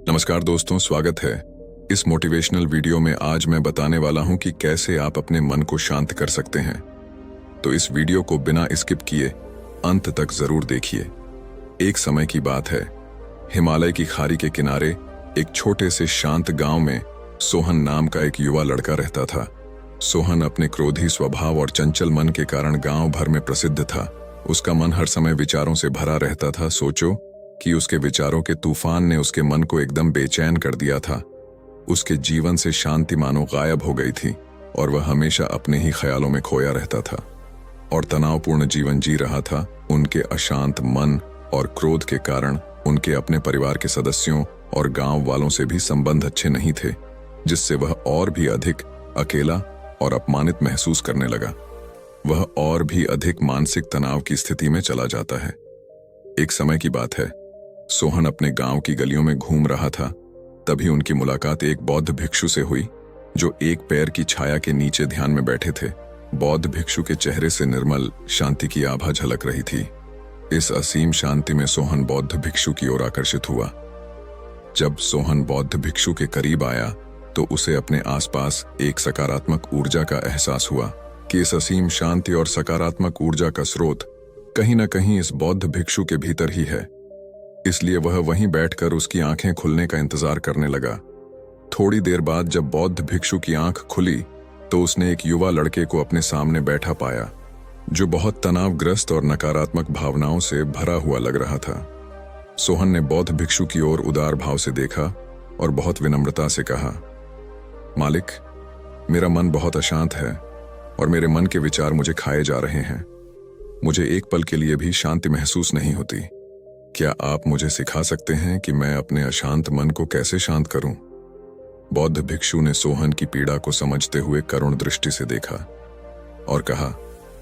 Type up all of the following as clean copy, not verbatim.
नमस्कार दोस्तों, स्वागत है। इस मोटिवेशनल वीडियो में आज मैं बताने वाला हूं कि कैसे आप अपने मन को शांत कर सकते हैं। तो इस वीडियो को बिना स्किप किए अंत तक जरूर देखिए। एक समय की बात है, हिमालय की खाड़ी के किनारे एक छोटे से शांत गांव में सोहन नाम का एक युवा लड़का रहता था। सोहन अपने क्रोधी स्वभाव और चंचल मन के कारण गांव भर में प्रसिद्ध था। उसका मन हर समय विचारों से भरा रहता था। सोचो कि उसके विचारों के तूफान ने उसके मन को एकदम बेचैन कर दिया था। उसके जीवन से शांति मानो गायब हो गई थी और वह हमेशा अपने ही ख्यालों में खोया रहता था और तनावपूर्ण जीवन जी रहा था। उनके अशांत मन और क्रोध के कारण उनके अपने परिवार के सदस्यों और गांव वालों से भी संबंध अच्छे नहीं थे, जिससे वह और भी अधिक अकेला और अपमानित महसूस करने लगा। वह और भी अधिक मानसिक तनाव की स्थिति में चला जाता है। एक समय की बात है, सोहन अपने गांव की गलियों में घूम रहा था। तभी उनकी मुलाकात एक बौद्ध भिक्षु से हुई, जो एक पेड़ की छाया के नीचे ध्यान में बैठे थे। बौद्ध भिक्षु के चेहरे से निर्मल शांति की आभा झलक रही थी। इस असीम शांति में सोहन बौद्ध भिक्षु की ओर आकर्षित हुआ। जब सोहन बौद्ध भिक्षु के करीब आया तो उसे अपने आसपास एक सकारात्मक ऊर्जा का एहसास हुआ कि इस असीम शांति और सकारात्मक ऊर्जा का स्रोत कहीं न कहीं इस बौद्ध भिक्षु के भीतर ही है। इसलिए वह वहीं बैठकर उसकी आंखें खुलने का इंतजार करने लगा। थोड़ी देर बाद जब बौद्ध भिक्षु की आंख खुली तो उसने एक युवा लड़के को अपने सामने बैठा पाया, जो बहुत तनावग्रस्त और नकारात्मक भावनाओं से भरा हुआ लग रहा था। सोहन ने बौद्ध भिक्षु की ओर उदार भाव से देखा और बहुत विनम्रता से कहा, मालिक, मेरा मन बहुत अशांत है और मेरे मन के विचार मुझे खाए जा रहे हैं। मुझे एक पल के लिए भी शांति महसूस नहीं होती। क्या आप मुझे सिखा सकते हैं कि मैं अपने अशांत मन को कैसे शांत करूं? बौद्ध भिक्षु ने सोहन की पीड़ा को समझते हुए करुण दृष्टि से देखा और कहा,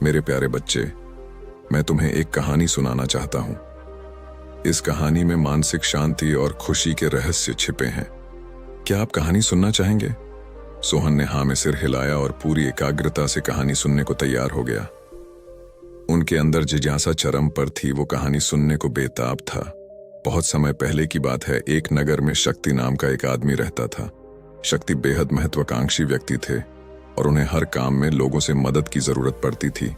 मेरे प्यारे बच्चे, मैं तुम्हें एक कहानी सुनाना चाहता हूं। इस कहानी में मानसिक शांति और खुशी के रहस्य छिपे हैं। क्या आप कहानी सुनना चाहेंगे? सोहन ने हाँ में सिर हिलाया और पूरी एकाग्रता से कहानी सुनने को तैयार हो गया। उनके अंदर जिज्ञासा चरम पर थी। वो कहानी सुनने को बेताब था। बहुत समय पहले की बात है, एक नगर में शक्ति नाम का एक आदमी रहता था। शक्ति बेहद महत्वाकांक्षी व्यक्ति थे और उन्हें हर काम में लोगों से मदद की जरूरत पड़ती थी।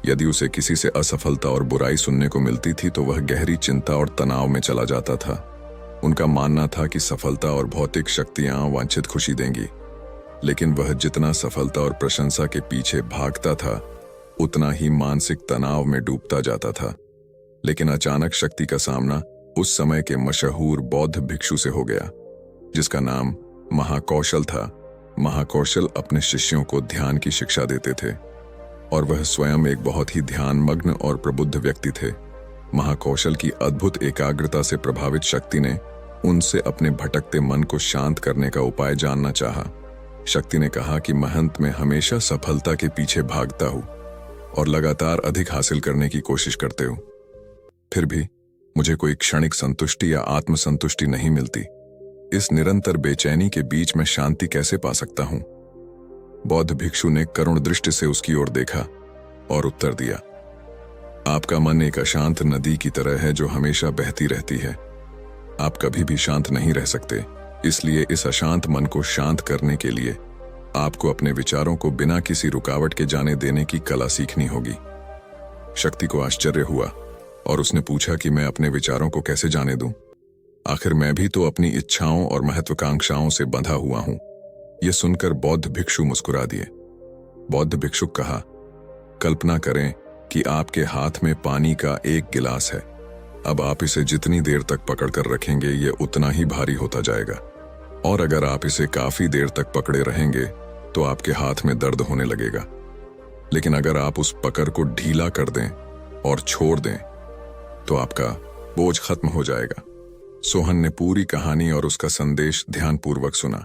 यदि उसे किसी से असफलता और बुराई सुनने को मिलती थी तो वह गहरी चिंता और तनाव में चला जाता था। उनका मानना था कि सफलता और भौतिक शक्तियां वांछित खुशी देंगी, लेकिन वह जितना सफलता और प्रशंसा के पीछे भागता था उतना ही मानसिक तनाव में डूबता जाता था। लेकिन अचानक शक्ति का सामना उस समय के मशहूर बौद्ध भिक्षु से हो गया, जिसका नाम महाकौशल था। महाकौशल अपने शिष्यों को ध्यान की शिक्षा देते थे और वह स्वयं एक बहुत ही ध्यानमग्न और प्रबुद्ध व्यक्ति थे। महाकौशल की अद्भुत एकाग्रता से प्रभावित शक्ति ने उनसे अपने भटकते मन को शांत करने का उपाय जानना चाहा। शक्ति ने कहा कि महंत मैं हमेशा सफलता के पीछे भागता हूं और लगातार अधिक हासिल करने की कोशिश करते हो, फिर भी मुझे कोई क्षणिक संतुष्टि या आत्मसंतुष्टि नहीं मिलती। इस निरंतर बेचैनी के बीच मैं शांति कैसे पा सकता हूं? बौद्ध भिक्षु ने करुण दृष्टि से उसकी ओर देखा और उत्तर दिया, आपका मन एक अशांत नदी की तरह है जो हमेशा बहती रहती है। आप कभी भी शांत नहीं रह सकते। इसलिए इस अशांत मन को शांत करने के लिए आपको अपने विचारों को बिना किसी रुकावट के जाने देने की कला सीखनी होगी। शक्ति को आश्चर्य हुआ और उसने पूछा कि मैं अपने विचारों को कैसे जाने दूं? आखिर मैं भी तो अपनी इच्छाओं और महत्वाकांक्षाओं से बंधा हुआ हूं। यह सुनकर बौद्ध भिक्षु मुस्कुरा दिए। बौद्ध भिक्षु कहा, कल्पना करें कि आपके हाथ में पानी का एक गिलास है। अब आप इसे जितनी देर तक पकड़कर रखेंगे ये उतना ही भारी होता जाएगा, और अगर आप इसे काफी देर तक पकड़े रहेंगे तो आपके हाथ में दर्द होने लगेगा। लेकिन अगर आप उस पकड़ को ढीला कर दें और छोड़ दें तो आपका बोझ खत्म हो जाएगा। सोहन ने पूरी कहानी और उसका संदेश ध्यानपूर्वक सुना।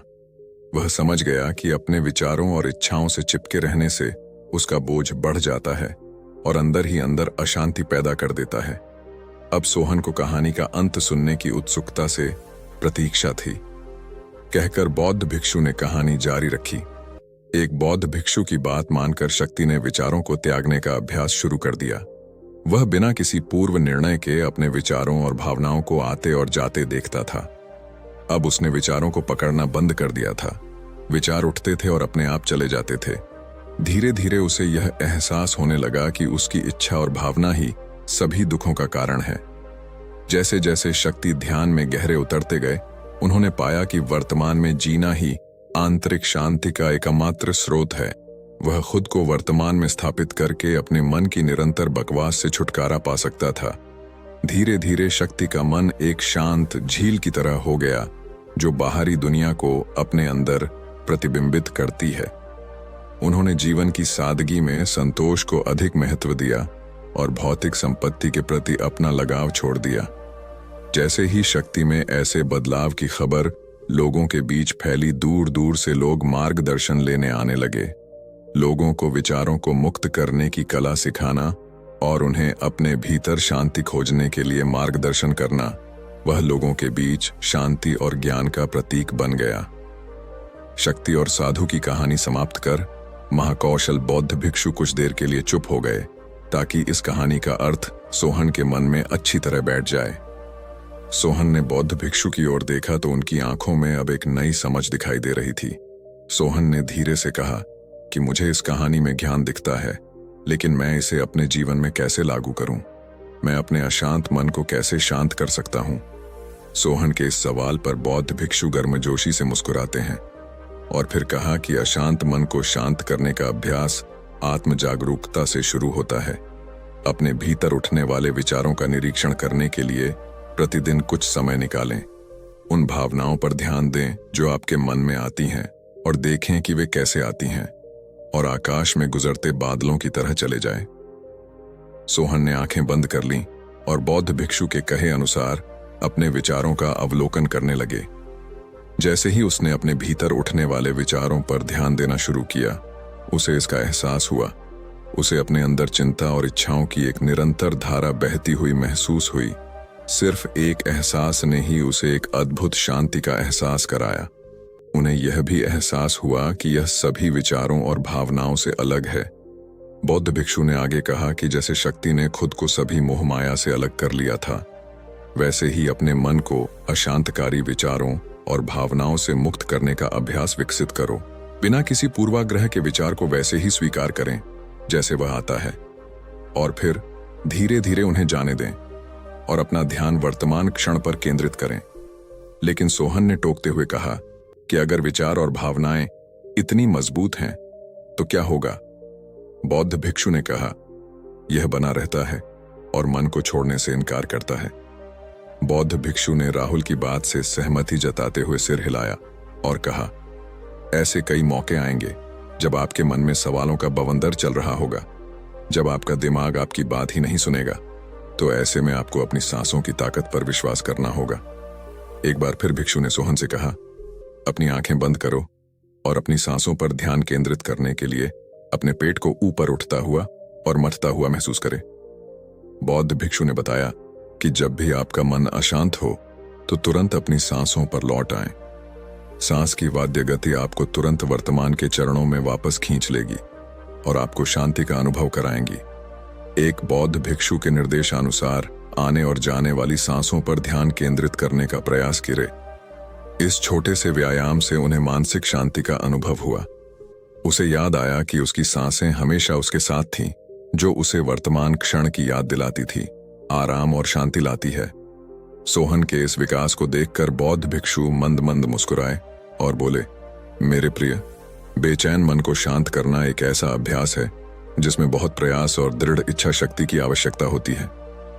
वह समझ गया कि अपने विचारों और इच्छाओं से चिपके रहने से उसका बोझ बढ़ जाता है और अंदर ही अंदर अशांति पैदा कर देता है। अब सोहन को कहानी का अंत सुनने की उत्सुकता से प्रतीक्षा थी। कहकर बौद्ध भिक्षु ने कहानी जारी रखी। एक बौद्ध भिक्षु की बात मानकर शक्ति ने विचारों को त्यागने का अभ्यास शुरू कर दिया। वह बिना किसी पूर्व निर्णय के अपने विचारों और भावनाओं को आते और जाते देखता था। अब उसने विचारों को पकड़ना बंद कर दिया था। विचार उठते थे और अपने आप चले जाते थे। धीरे धीरे उसे यह एहसास होने लगा कि उसकी इच्छा और भावना ही सभी दुखों का कारण है। जैसे जैसे शक्ति ध्यान में गहरे उतरते गए, उन्होंने पाया कि वर्तमान में जीना ही आंतरिक शांति का एकमात्र स्रोत है। वह खुद को वर्तमान में स्थापित करके अपने मन की निरंतर बकवास से छुटकारा पा सकता था। धीरे धीरे शक्ति का मन एक शांत झील की तरह हो गया, जो बाहरी दुनिया को अपने अंदर प्रतिबिंबित करती है। उन्होंने जीवन की सादगी में संतोष को अधिक महत्व दिया और भौतिक संपत्ति के प्रति अपना लगाव छोड़ दिया। जैसे ही शक्ति में ऐसे बदलाव की खबर लोगों के बीच फैली, दूर दूर से लोग मार्गदर्शन लेने आने लगे। लोगों को विचारों को मुक्त करने की कला सिखाना और उन्हें अपने भीतर शांति खोजने के लिए मार्गदर्शन करना, वह लोगों के बीच शांति और ज्ञान का प्रतीक बन गया। शक्ति और साधु की कहानी समाप्त कर महाकौशल बौद्ध भिक्षु कुछ देर के लिए चुप हो गए, ताकि इस कहानी का अर्थ सोहन के मन में अच्छी तरह बैठ जाए। सोहन ने बौद्ध भिक्षु की ओर देखा तो उनकी आंखों में अब एक नई समझ दिखाई दे रही थी। सोहन ने धीरे से कहा कि मुझे इस कहानी में ज्ञान दिखता है, लेकिन मैं इसे अपने जीवन में कैसे लागू करूं? मैं अपने अशांत मन को कैसे शांत कर सकता हूं? सोहन के इस सवाल पर बौद्ध भिक्षु गर्मजोशी से मुस्कुराते हैं और फिर कहा कि अशांत मन को शांत करने का अभ्यास आत्म जागरूकता से शुरू होता है। अपने भीतर उठने वाले विचारों का निरीक्षण करने के लिए प्रतिदिन कुछ समय निकालें। उन भावनाओं पर ध्यान दें जो आपके मन में आती हैं और देखें कि वे कैसे आती हैं, और आकाश में गुजरते बादलों की तरह चले जाएं। सोहन ने आंखें बंद कर लीं और बौद्ध भिक्षु के कहे अनुसार अपने विचारों का अवलोकन करने लगे। जैसे ही उसने अपने भीतर उठने वाले विचारों पर ध्यान देना शुरू किया, उसे इसका एहसास हुआ। उसे अपने अंदर चिंता और इच्छाओं की एक निरंतर धारा बहती हुई महसूस हुई। सिर्फ एक एहसास ने ही उसे एक अद्भुत शांति का एहसास कराया। उन्हें यह भी एहसास हुआ कि यह सभी विचारों और भावनाओं से अलग है। बौद्ध भिक्षु ने आगे कहा कि जैसे शक्ति ने खुद को सभी मोह माया से अलग कर लिया था, वैसे ही अपने मन को अशांतकारी विचारों और भावनाओं से मुक्त करने का अभ्यास विकसित करो। बिना किसी पूर्वाग्रह के विचार को वैसे ही स्वीकार करें जैसे वह आता है, और फिर धीरे धीरे उन्हें जाने दें और अपना ध्यान वर्तमान क्षण पर केंद्रित करें। लेकिन सोहन ने टोकते हुए कहा कि अगर विचार और भावनाएं इतनी मजबूत हैं तो क्या होगा? बौद्ध भिक्षु ने कहा, यह बना रहता है और मन को छोड़ने से इनकार करता है। बौद्ध भिक्षु ने राहुल की बात से सहमति जताते हुए सिर हिलाया और कहा, ऐसे कई मौके आएंगे जब आपके मन में सवालों का बवंडर चल रहा होगा, जब आपका दिमाग आपकी बात ही नहीं सुनेगा। तो ऐसे में आपको अपनी सांसों की ताकत पर विश्वास करना होगा। एक बार फिर भिक्षु ने सोहन से कहा, अपनी आंखें बंद करो और अपनी सांसों पर ध्यान केंद्रित करने के लिए अपने पेट को ऊपर उठता हुआ और मथता हुआ महसूस करें। बौद्ध भिक्षु ने बताया कि जब भी आपका मन अशांत हो तो तुरंत अपनी सांसों पर लौट आएं। सांस की वाद्य गति आपको तुरंत वर्तमान के चरणों में वापस खींच लेगी और आपको शांति का अनुभव कराएंगी। एक बौद्ध भिक्षु के निर्देशानुसार आने और जाने वाली सांसों पर ध्यान केंद्रित करने का प्रयास करें। इस छोटे से व्यायाम से उन्हें मानसिक शांति का अनुभव हुआ। उसे याद आया कि उसकी सांसें हमेशा उसके साथ थीं, जो उसे वर्तमान क्षण की याद दिलाती थी, आराम और शांति लाती है। सोहन के इस विकास को देखकर बौद्ध भिक्षु मंद मंद मुस्कुराए और बोले, मेरे प्रिय, बेचैन मन को शांत करना एक ऐसा अभ्यास है जिसमें बहुत प्रयास और दृढ़ इच्छा शक्ति की आवश्यकता होती है,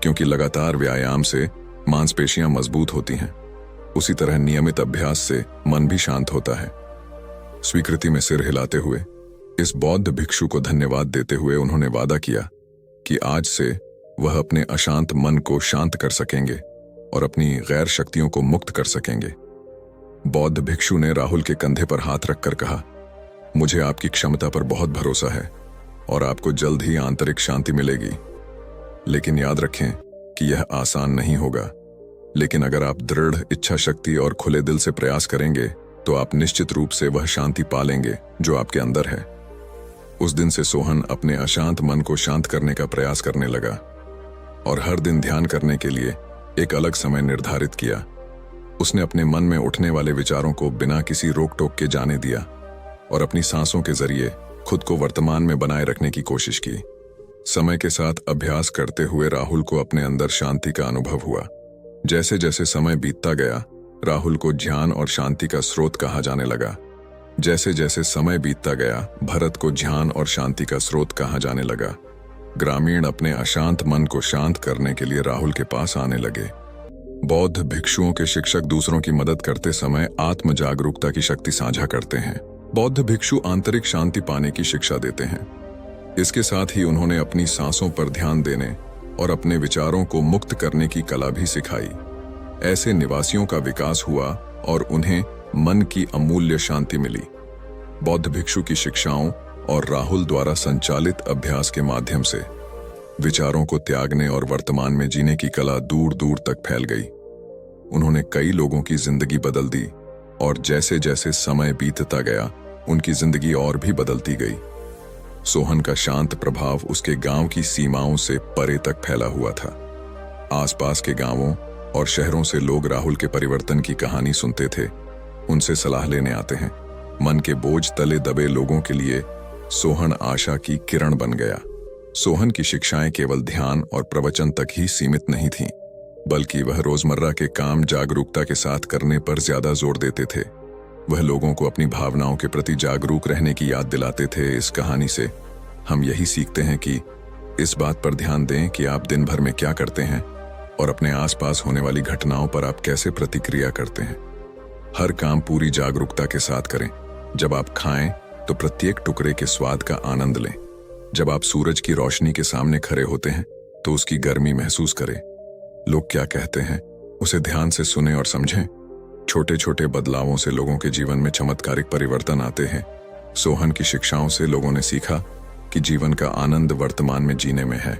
क्योंकि लगातार व्यायाम से मांसपेशियां मजबूत होती हैं। उसी तरह नियमित अभ्यास से मन भी शांत होता है। स्वीकृति में सिर हिलाते हुए इस बौद्ध भिक्षु को धन्यवाद देते हुए उन्होंने वादा किया कि आज से वह अपने अशांत मन को शांत कर सकेंगे और अपनी गैर शक्तियों को मुक्त कर सकेंगे। बौद्ध भिक्षु ने राहुल के कंधे पर हाथ रखकर कहा, मुझे आपकी क्षमता पर बहुत भरोसा है और आपको जल्द ही आंतरिक शांति मिलेगी। लेकिन याद रखें कि यह आसान नहीं होगा, लेकिन अगर आप दृढ़ इच्छा शक्ति और खुले दिल से प्रयास करेंगे तो आप निश्चित रूप से वह शांति पालेंगे जो आपके अंदर है। उस दिन से सोहन अपने अशांत मन को शांत करने का प्रयास करने लगा और हर दिन ध्यान करने के लिए एक अलग समय निर्धारित किया। उसने अपने मन में उठने वाले विचारों को बिना किसी रोक टोक के जाने दिया और अपनी सांसों के जरिए खुद को वर्तमान में बनाए रखने की कोशिश की। समय के साथ अभ्यास करते हुए राहुल को अपने अंदर शांति का अनुभव हुआ। जैसे जैसे समय बीतता गया, राहुल को ध्यान और शांति का स्रोत कहा जाने लगा। जैसे जैसे समय बीतता गया, भरत को ध्यान और शांति का स्रोत कहा जाने लगा। ग्रामीण अपने अशांत मन को शांत करने के लिए राहुल के पास आने लगे। बौद्ध भिक्षुओं के शिक्षक दूसरों की मदद करते समय आत्म जागरूकता की शक्ति साझा करते हैं। बौद्ध भिक्षु आंतरिक शांति पाने की शिक्षा देते हैं। इसके साथ ही उन्होंने अपनी सांसों पर ध्यान देने और अपने विचारों को मुक्त करने की कला भी सिखाई। ऐसे निवासियों का विकास हुआ और उन्हें मन की अमूल्य शांति मिली। बौद्ध भिक्षु की शिक्षाओं और राहुल द्वारा संचालित अभ्यास के माध्यम से विचारों को त्यागने और वर्तमान में जीने की कला दूर दूर तक फैल गई। उन्होंने कई लोगों की जिंदगी बदल दी और जैसे जैसे समय बीतता गया, उनकी जिंदगी और भी बदलती गई। सोहन का शांत प्रभाव उसके गांव की सीमाओं से परे तक फैला हुआ था। आसपास के गांवों और शहरों से लोग राहुल के परिवर्तन की कहानी सुनते थे, उनसे सलाह लेने आते हैं। मन के बोझ तले दबे लोगों के लिए सोहन आशा की किरण बन गया। सोहन की शिक्षाएं केवल ध्यान और प्रवचन तक ही सीमित नहीं थीं, बल्कि वह रोजमर्रा के काम जागरूकता के साथ करने पर ज्यादा जोर देते थे। वह लोगों को अपनी भावनाओं के प्रति जागरूक रहने की याद दिलाते थे। इस कहानी से हम यही सीखते हैं कि इस बात पर ध्यान दें कि आप दिन भर में क्या करते हैं और अपने आसपास होने वाली घटनाओं पर आप कैसे प्रतिक्रिया करते हैं। हर काम पूरी जागरूकता के साथ करें। जब आप खाएं तो प्रत्येक टुकड़े के स्वाद का आनंद लें। जब आप सूरज की रोशनी के सामने खड़े होते हैं तो उसकी गर्मी महसूस करें। लोग क्या कहते हैं उसे ध्यान से सुनें और समझें। छोटे छोटे बदलावों से लोगों के जीवन में चमत्कारिक परिवर्तन आते हैं। सोहन की शिक्षाओं से लोगों ने सीखा कि जीवन का आनंद वर्तमान में जीने में है।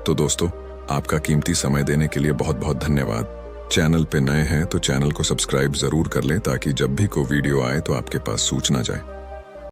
तो दोस्तों, आपका कीमती समय देने के लिए बहुत बहुत धन्यवाद। चैनल पे नए हैं तो चैनल को सब्सक्राइब जरूर कर लें ताकि जब भी कोई वीडियो आए तो आपके पास सूचना जाए।